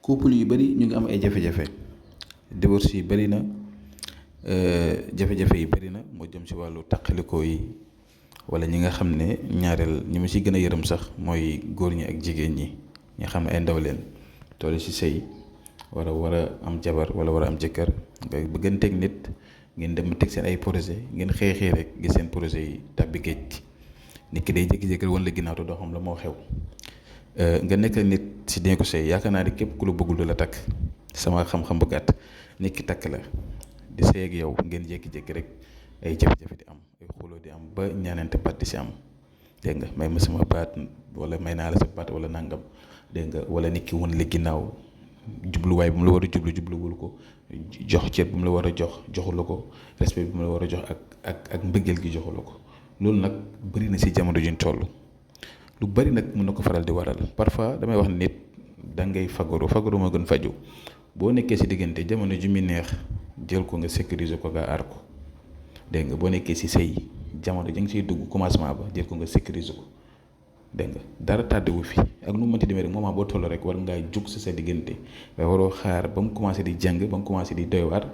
couple yu bari ñu ngi am ay jafe-jafe divorce yi bari na jafe-jafe yi bari na moo jëm ci wàllu taqalikoo yi wala ñi nga xam ne ñaareel ñi ma ci gën a yërëm sax mooy góor ñi ak jigéen ñi ñi xam ne ay ndaw leen toll ci sëy war a am jabar wala war a am jëkkër nga bëgganteeg nit ngeen dem teg seen ay projet ngeen xëy rek gis seen projet yi tàbbi géej nit ki day jékki-jékki wan la ginnaaw te doo xam la moo xew nga nekk nit si dee ko sëy yaakaar naa ne képp ku la bëggul du la takk sama xam-xam bu gàtt nit ki takk la di sëy ak yow ngeen jékki-jékki rek ay jafe-jafe di am ay xuloo di am ba ñaanante baat di si am dégg nga may ma sama baat wala may naa la sa baat wala nangam dégg nga wala nit ki wan la ginnaaw jubluwaay bu mu la war a jubluwul ko jox cër bu mu la war a jox joxu la ko respect bi mu la war a jox ak mbëggeel gi joxu la ko loolu nag bëri na si jamono juñ toll lu bëri nag mën na ko faral di waral parfois damay wax nit da ngay fagaru moo gën faju boo nekkee si diggante jamono ju muy neex jël ko nga sécuriser ko nga aar ko dégg nga boo nekkee si sëy jamono ja nga siy dugg commencement ba jël ko nga sécuriser ko dégg nga dara tàddewu fi ak nu mu mënti demee rek moment boo toll rek war ngaa jug sa diggante waaye waroo xaar ba mu commencé di jàng ba mu commencé di doy waar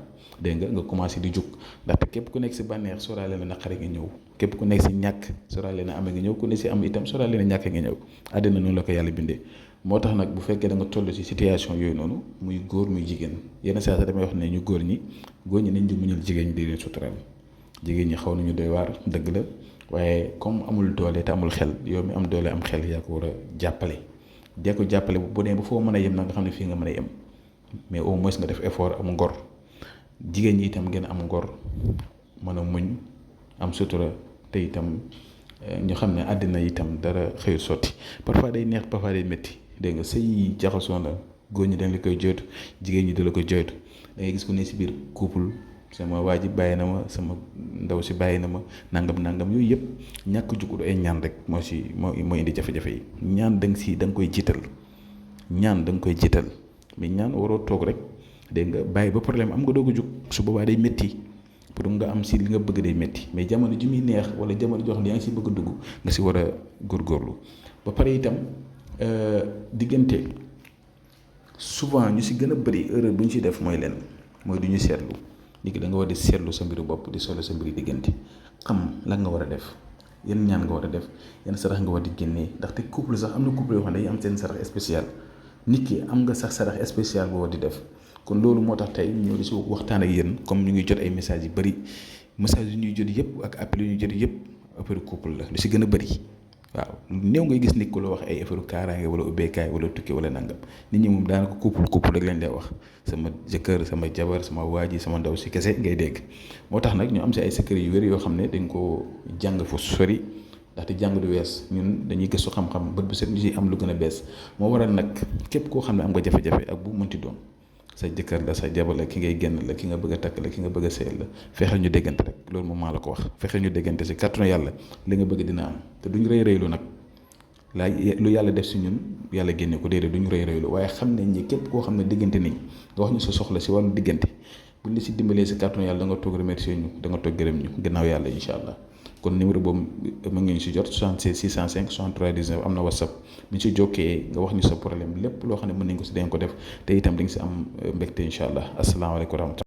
dégg nga commencé di jug ndaxte képp ku nekk si bànneex sóoraale na naqare nga ñëw képp ku nekk si ñàkk sóoraale na amee nga ñëw ku nekk si am itam sóoraale na ñàkk nga ñëw àddina noonu la ko yàlla bindee moo tax nag bu fekkee da nga toll si situation yooyu noonu muy góor muy jigéen yenn saa sax damay wax ne ñu góor ñi nañ di muñal jigéen ñi di leen suturaal jigéen ñi xaw nañu doy waar dëgg la waaye comme amul doole te amul xel yow mi am doole am xel yaa ko war a jàppale dee ko jàppale bu dee ba foo mën a yem na nga xam ne fii nga mën a yem mais au moins nga def effort am ngor jigéen ñi itam ngeen am ngor mën a muñ am sutura te itam ñu xam ne àddina itam dara xëyul sotti parfois day neex parfois day métti dégg nga sëy jaxasoo na góor ñi dañ la koy joytu jigéen ñi da la koy joytu da ngay gis ku ne si biir couple sama waa ji bàyyi na ma sama ndaw si bàyyi na ma nangam yooyu yëpp ñàkk jukku ay ñaan rek moo indi jafe-jafe yi ñaan da nga koy jiital ñaan da nga koy jiital mais ñaan waroo toog rek dégg nga bàyyi ba problème am nga doog a jug su boobaa day métti pour nga am si li nga bëgg day métti mais jamono ji muy neex wala jamono joo xam ne yaa ngi si bëgg a dugg nga si war a góorgóorlu ba pare itam diggante souvent ñu si gën a bëri erreur bu ñu si def mooy du ñu seetlu nit ki da nga war di seetlu sa mbiru bopp di solo sa mbiru diggante xam lan nga war a def yan ñaan nga war a def yan sarax nga war di génnee ndaxte couple sax am na couple yoo xam ne dañuy am seen sarax spécial nit ki am nga sax sarax spécial boo war di def kon loolu moo tax tey ñëw di si waxtaan ak yéen comme ñu ngi jot ay messages yu bëri messages yu ñuy jot yëpp ak appel yu ñuy jot yëpp affaire couple la lu si gën a bëri waaw néew ngay gis nit ku la wax ay affaire kaaraange wala ubbeekaay wala tukki wala nangam nit ñi moom daanaka couple rek lañ lay wax sama jëkkër sama jabar sama waaji sama ndaw si kese ngay dégg moo tax nag ñu am si ay secret yu wér yoo xam ne dañ ko jàng fu sori ndaxte jàng du wees ñun dañuy gëstu xam-xam bët bu set ñu si am lu gën a bees moo waral nag képp koo xam ne am nga jafe-jafe ak bu mënti doon sa jëkkër la sa jabar la ki ngay génn la ki nga bëgg a takk la ki nga bëgg a sëyal la fexeel ñu déggante rek loolu moom maa la ko wax fexeel ñu déggante si kàttanu yàlla li nga bëgg dina am te duñ rëy nag lu yàlla def si ñun yàlla génne ko déedéet duñ rëylu waaye xam nañ ni képp koo xam ne diggante niñ nga wax ñu sa soxla si wàllu diggante buñ la si dimbalee si kàttanu yàlla da nga toog remercier ñu da nga toog gërëm ñu gannaaw yàlla incha allah kon numéro boobu ma ngeen si jot 76 605 63 19 am na whatsapp bu ñu si jokkee nga wax ñu sa problème lépp loo xam ne mën nañ ko si dañ ko def te itam di nga si am mbégte incha allah asalaamaaleykum wa rahmatulah